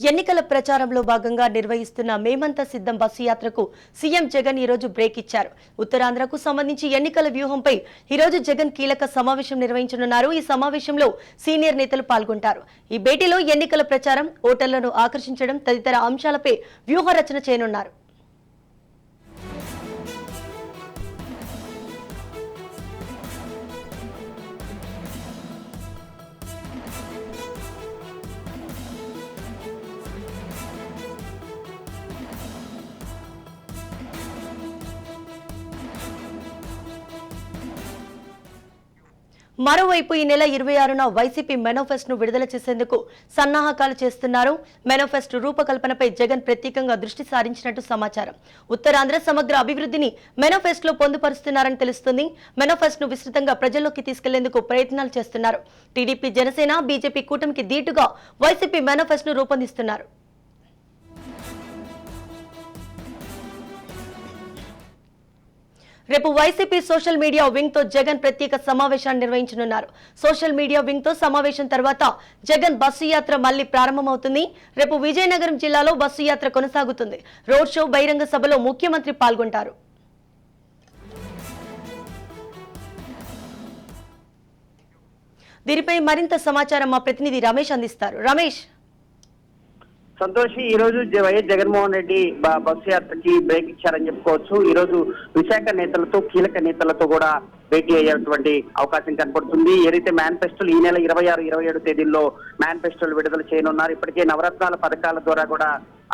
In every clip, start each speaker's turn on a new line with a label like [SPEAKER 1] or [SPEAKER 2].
[SPEAKER 1] ఎన్నికల ప్రచారంలో భాగంగా నిర్వహిస్తున్న మేమంతా సిద్ధం బస్సు యాత్రకు సీఎం జగన్ ఈ రోజు బ్రేక్ ఇచ్చారు. ఉత్తరాంధ్రకు సంబంధించి ఎన్నికల వ్యూహంపై ఈ రోజు జగన్ కీలక సమావేశం నిర్వహించనున్నారు. ఈ సమావేశంలో సీనియర్ నేతలు పాల్గొంటారు. ఈ భేటీలో ఎన్నికల ప్రచారం, ఓటర్లను ఆకర్షించడం తదితర అంశాలపై వ్యూహ రచన చేయనున్నారు. మరోవైపు ఈ నెల 26న వైసీపీ మేనిఫెస్టోను విడుదల చేసేందుకు సన్నాహకాలు చేస్తున్నారు. మేనిఫెస్టో రూపకల్పనపై జగన్ ప్రత్యేకంగా దృష్టి సారించినట్టు సమాచారం. ఉత్తరాంధ్ర సమగ్ర అభివృద్ధిని మేనిఫెస్టోలో పొందుపరుస్తున్నారని తెలుస్తుంది. మేనిఫెస్టోను విస్తృతంగా ప్రజల్లోకి తీసుకెళ్లేందుకు ప్రయత్నాలు చేస్తున్నారు. టీడీపీ, జనసేన, బీజేపీ కూటమికి దీటుగా వైసీపీ మేనిఫెస్టోను రూపొందిస్తున్నారు. రేపు వైసీపీ సోషల్ మీడియా వింగ్ తో జగన్ ప్రత్యేక సమావేశాన్ని నిర్వహించనున్నారు. సోషల్ మీడియా వింగ్ తో సమావేశం తర్వాత జగన్ బస్సు యాత్ర మళ్లీ ప్రారంభమవుతుంది. రేపు విజయనగరం జిల్లాలో బస్సు యాత్ర కొనసాగుతుంది. రోడ్ షో, బహిరంగ సభలో ముఖ్యమంత్రి పాల్గొంటారు. దీనిపై మరింత సమాచారం మా ప్రతినిధి రమేష్ అందిస్తారు. రమేష్.
[SPEAKER 2] సంతోషి, ఈ రోజు వైఎస్ జగన్మోహన్ రెడ్డి బస్సు యాత్రకి బ్రేక్ ఇచ్చారని చెప్పుకోవచ్చు. ఈ రోజు విశాఖ నేతలతో, కీలక నేతలతో కూడా భేటీ అయ్యేటువంటి అవకాశం కనపడుతుంది. ఏదైతే మేనిఫెస్టోలు ఈ నెల 26, 27 తేదీల్లో మేనిఫెస్టోలు విడుదల చేయనున్నారు. ఇప్పటికే నవరత్నాల పథకాల ద్వారా కూడా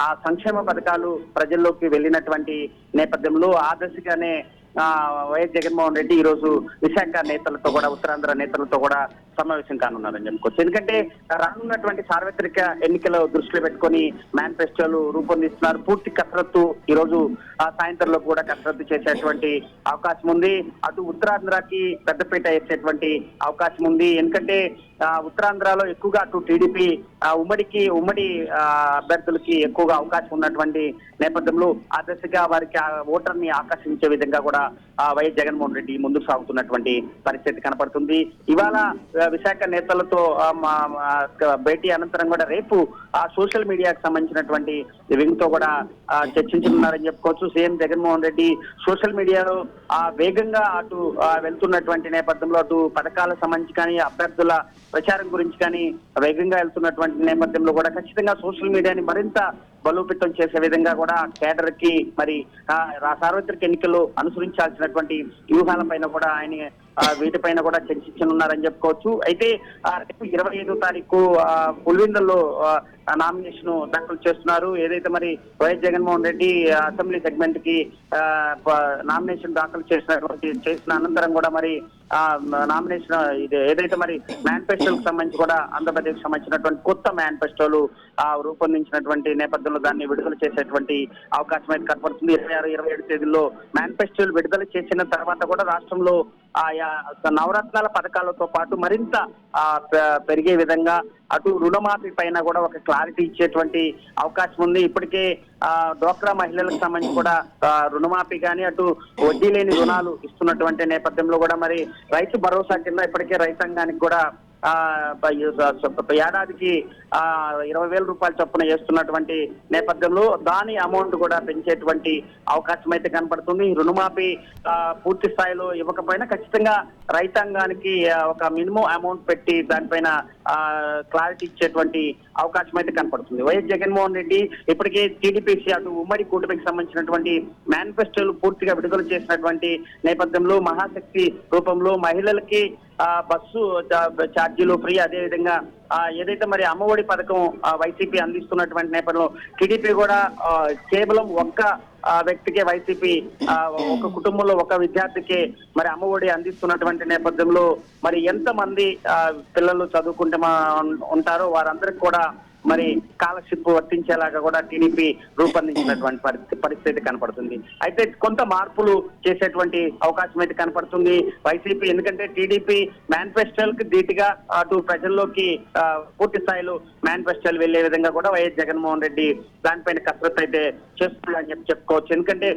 [SPEAKER 2] ఆ సంక్షేమ పథకాలు ప్రజల్లోకి వెళ్ళినటువంటి నేపథ్యంలో ఆ దశగానే వైఎస్ జగన్మోహన్ రెడ్డి ఈ రోజు విశాఖ నేతలతో కూడా, ఉత్తరాంధ్ర నేతలతో కూడా సమావేశం కానున్నారని చెప్పుకోవచ్చు. ఎందుకంటే రానున్నటువంటి సార్వత్రిక ఎన్నికలు దృష్టిలో పెట్టుకొని మేనిఫెస్టోలు రూపొందిస్తున్నారు. పూర్తి కసరత్తు ఈ రోజు సాయంత్రంలో కూడా కసరత్తు చేసేటువంటి అవకాశం ఉంది. అటు ఉత్తరాంధ్రకి పెద్దపీట వేసేటువంటి అవకాశం ఉంది. ఎందుకంటే ఉత్తరాంధ్రలో ఎక్కువగా అటు టీడీపీ ఉమ్మడి అభ్యర్థులకి ఎక్కువగా అవకాశం ఉన్నటువంటి నేపథ్యంలో ఆ దశగా వారికి ఓటర్ని ఆకర్షించే విధంగా కూడా వైఎస్ జగన్మోహన్ రెడ్డి ముందుకు సాగుతున్నటువంటి పరిస్థితి కనపడుతుంది. ఇవాళ విశాఖ నేతలతో భేటీ అనంతరం కూడా రేపు ఆ సోషల్ మీడియాకు సంబంధించినటువంటి వింగ్ తో కూడా చర్చించనున్నారని చెప్పుకోవచ్చు. సీఎం జగన్మోహన్ రెడ్డి సోషల్ మీడియాలో వేగంగా అటు వెళ్తున్నటువంటి నేపథ్యంలో అటు పథకాలకు సంబంధించి కానీ, అభ్యర్థుల ప్రచారం గురించి కానీ వేగంగా వెళ్తున్నటువంటి నేపథ్యంలో కూడా ఖచ్చితంగా సోషల్ మీడియాని మరింత బలోపేతం చేసే విధంగా కూడా కేడర్ కి మరి సార్వత్రిక ఎన్నికల్లో అనుసరించాల్సినటువంటి వ్యూహాలపైన కూడా ఆయన వీటిపైన కూడా చర్చించనున్నారని చెప్పుకోవచ్చు. అయితే రేపు 25వ తారీఖు పులివెందుల్లో నామినేషన్ దాఖలు చేస్తున్నారు. ఏదైతే మరి YS Jaganmohan Reddy assembly segment కి నామినేషన్ దాఖలు చేసిన అనంతరం కూడా మరి నామినేషన్ ఏదైతే మరి మేనిఫెస్టోలకు సంబంధించి కూడా ఆంధ్రప్రదేశ్ సంబంధించినటువంటి కొత్త మేనిఫెస్టోలు రూపొందించినటువంటి నేపథ్యంలో దాన్ని విడుదల చేసేటువంటి అవకాశం అయితే కనపడుతుంది. 26, 27 తేదీల్లో మేనిఫెస్టోలు విడుదల చేసిన తర్వాత కూడా రాష్ట్రంలో నవరత్నాల పథకాలతో పాటు మరింత పెరిగే విధంగా అటు రుణమాఫీ పైన కూడా ఒక క్లారిటీ ఇచ్చేటువంటి అవకాశం ఉంది. ఇప్పటికే డ్వాక్రా మహిళలకు సంబంధించి కూడా రుణమాఫీ కానీ, అటు వడ్డీ లేని రుణాలు ఇస్తున్నటువంటి నేపథ్యంలో కూడా మరి రైతు భరోసా కింద ఇప్పటికే రైతాంగానికి కూడా ఏడాదికి 20,000 రూపాయల చొప్పున చేస్తున్నటువంటి నేపథ్యంలో దాని అమౌంట్ కూడా పెంచేటువంటి అవకాశం అయితే కనపడుతుంది. రుణమాఫీ పూర్తి స్థాయిలో ఇవ్వకపోయినా ఖచ్చితంగా రైతాంగానికి ఒక మినిమం అమౌంట్ పెట్టి దానిపైన క్లారిటీ ఇచ్చేటువంటి అవకాశం అయితే కనపడుతుంది. వైఎస్ జగన్మోహన్ రెడ్డి ఇప్పటికే టీడీపీసీ అటు ఉమ్మడి కూటమికి సంబంధించినటువంటి మేనిఫెస్టోలు పూర్తిగా విడుదల చేసినటువంటి నేపథ్యంలో మహాశక్తి రూపంలో మహిళలకి బస్సు ఛార్జీలు ఫ్రీ, అదే విధంగా ఏదైతే మరి అమ్మఒడి పథకం వైసీపీ అందిస్తున్నటువంటి నేపథ్యంలో టీడీపీ కూడా కేవలం ఒక్క వ్యక్తికే, వైసీపీ ఒక కుటుంబంలో ఒక విద్యార్థికే మరి అమ్మఒడి అందిస్తున్నటువంటి నేపథ్యంలో మరి ఎంతమంది పిల్లలు చదువుకుంటే ఉంటారో వారందరికి కూడా మరి స్కాలర్షిప్ వర్తించేలాగా కూడా టీడీపీ రూపొందించినటువంటి పరిస్థితి కనపడుతుంది. అయితే కొంత మార్పులు చేసేటువంటి అవకాశం అయితే కనపడుతుంది వైసీపీ. ఎందుకంటే టీడీపీ మేనిఫెస్టోలకు ధీటుగా అటు ప్రజల్లోకి పూర్తి స్థాయిలో మేనిఫెస్టోలు వెళ్లే విధంగా కూడా వైఎస్ జగన్మోహన్ రెడ్డి దానిపైన కసరత్తు అయితే చేస్తున్నారని చెప్పుకోవచ్చు. ఎందుకంటే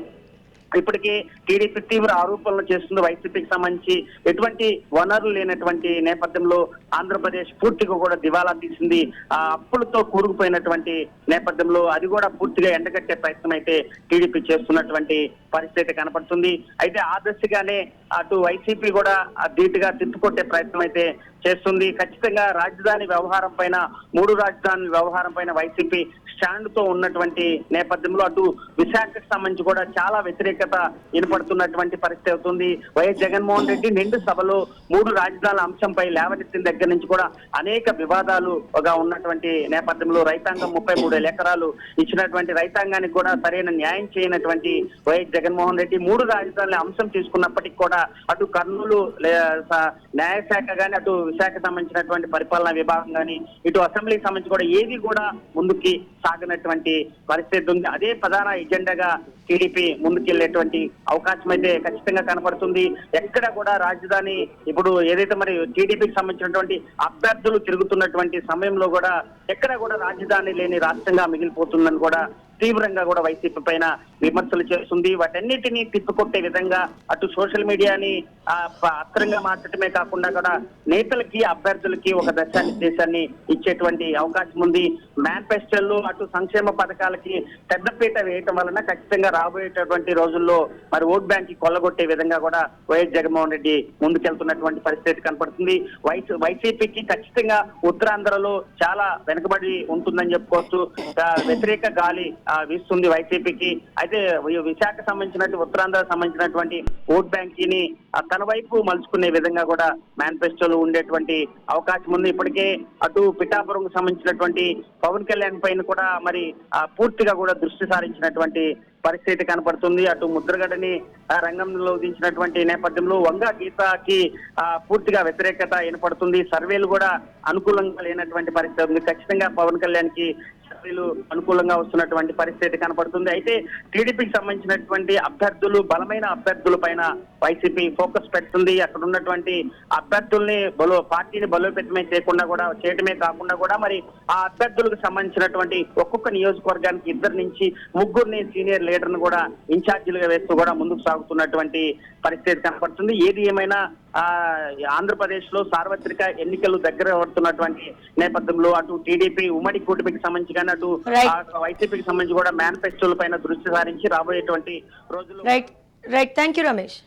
[SPEAKER 2] ఇప్పటికే టీడీపీ తీవ్ర ఆరోపణలు చేస్తుంది. వైసీపీకి సంబంధించి ఎటువంటి వనరులు లేనటువంటి నేపథ్యంలో ఆంధ్రప్రదేశ్ పూర్తిగా కూడా దివాలా తీసింది. ఆ అప్పులతో కూరుకుపోయినటువంటి నేపథ్యంలో అది కూడా పూర్తిగా ఎండగట్టే ప్రయత్నం అయితే టీడీపీ చేస్తున్నటువంటి పరిస్థితి కనపడుతుంది. అయితే ఆ దశగానే అటు వైసీపీ కూడా ధీటుగా తిప్పుకొట్టే ప్రయత్నం అయితే చేస్తుంది. ఖచ్చితంగా రాజధాని వ్యవహారం పైన, 3 రాజధాని వ్యవహారం పైన వైసీపీ స్టాండ్ తో ఉన్నటువంటి నేపథ్యంలో అటు విశాఖకు సంబంధించి కూడా చాలా వ్యతిరేకత ఏర్పడుతున్నటువంటి పరిస్థితి అవుతుంది. వైఎస్ జగన్మోహన్ రెడ్డి నిండు సభలో 3 రాజధానుల అంశంపై లేవనెత్తిన దగ్గర నుంచి కూడా అనేక వివాదాలుగా ఉన్నటువంటి నేపథ్యంలో రైతాంగం 33 ఎకరాలు ఇచ్చినటువంటి రైతాంగానికి కూడా సరైన న్యాయం చేయనటువంటి వైఎస్ జగన్మోహన్ రెడ్డి 3 రాజధానుల అంశం తీసుకున్నప్పటికీ కూడా అటు కర్నూలు న్యాయశాఖ గాని, అటు విశాఖ సంబంధించినటువంటి పరిపాలనా విభాగం గాని, ఇటు అసెంబ్లీకి సంబంధించి కూడా ఏది కూడా ముందుకి సాగినటువంటి పరిస్థితి ఉంది. అదే ప్రధాన ఎజెండాగా టీడీపీ ముందుకెళ్లేటువంటి అవకాశం అయితే ఖచ్చితంగా కనపడుతుంది. ఎక్కడ కూడా రాజధాని ఇప్పుడు ఏదైతే మరి టీడీపీకి సంబంధించినటువంటి అభ్యర్థులు తిరుగుతున్నటువంటి సమయంలో కూడా ఎక్కడ కూడా రాజధాని లేని రాష్ట్రంగా మిగిలిపోతుందని కూడా తీవ్రంగా కూడా వైసీపీ పైన విమర్శలు చేస్తుంది. వాటన్నిటినీ తిప్పికొట్టే విధంగా అటు సోషల్ మీడియాని అస్త్రంగా మార్చడమే కాకుండా కూడా నేతలకి, అభ్యర్థులకి ఒక దశాన్ని ఇచ్చేటువంటి అవకాశం ఉంది. మేనిఫెస్టోలు అటు సంక్షేమ పథకాలకి పెద్దపీట వేయటం వలన ఖచ్చితంగా రాబోయేటటువంటి రోజుల్లో మరి ఓట్ బ్యాంక్ కి కొల్లగొట్టే విధంగా కూడా వైఎస్ జగన్మోహన్ రెడ్డి ముందుకెళ్తున్నటువంటి పరిస్థితి కనపడుతుంది. వైసీపీకి ఖచ్చితంగా ఉత్తరాంధ్రలో చాలా వెనుకబడి ఉంటుందని చెప్పుకోవచ్చు. వ్యతిరేక గాలి వీస్తుంది వైసీపీకి. అయితే విశాఖ సంబంధించినటువంటి ఉత్తరాంధ్ర సంబంధించినటువంటి ఓట్ బ్యాంక్ ని తన వైపు మలుచుకునే విధంగా కూడా మేనిఫెస్టోలు ఉండేటువంటి అవకాశం ఉంది. ఇప్పటికే అటు పిఠాపురం సంబంధించినటువంటి పవన్ కళ్యాణ్ పైన కూడా మరి పూర్తిగా కూడా దృష్టి సారించినటువంటి పరిస్థితి కనపడుతుంది. అటు ముద్రగడని రంగంలో దించినటువంటి నేపథ్యంలో వంగ గీతకి పూర్తిగా వ్యతిరేకత ఏర్పడుతుంది. సర్వేలు కూడా అనుకూలంగా లేనటువంటి పరిస్థితి ఉంది. ఖచ్చితంగా పవన్ కళ్యాణ్ కి సర్వేలు అనుకూలంగా వస్తున్నటువంటి పరిస్థితి కనపడుతుంది. అయితే టీడీపీకి సంబంధించినటువంటి అభ్యర్థులు, బలమైన అభ్యర్థుల పైన వైసీపీ ఫోకస్ పెడుతుంది. అక్కడ ఉన్నటువంటి అభ్యర్థుల్ని పార్టీని బలోపేతమే చేయటమే కాకుండా కూడా మరి ఆ అభ్యర్థులకు సంబంధించినటువంటి ఒక్కొక్క నియోజకవర్గానికి 2 నుంచి 3 సీనియర్ లీడర్ను కూడా ఇన్ఛార్జీలుగా వేస్తూ కూడా ముందుకు సాగుతున్నటువంటి పరిస్థితి కనపడుతుంది. ఏది ఏమైనా ఆంధ్రప్రదేశ్ లో సార్వత్రిక ఎన్నికలు దగ్గర పడుతున్నటువంటి నేపథ్యంలో అటు టీడీపీ ఉమ్మడి కూటమికి సంబంధించి కానీ, అటు వైసీపీకి సంబంధించి కూడా మేనిఫెస్టోల పైన దృష్టి సారించి రాబోయేటువంటి రోజుల్లో
[SPEAKER 1] రైట్. Thank you Ramesh.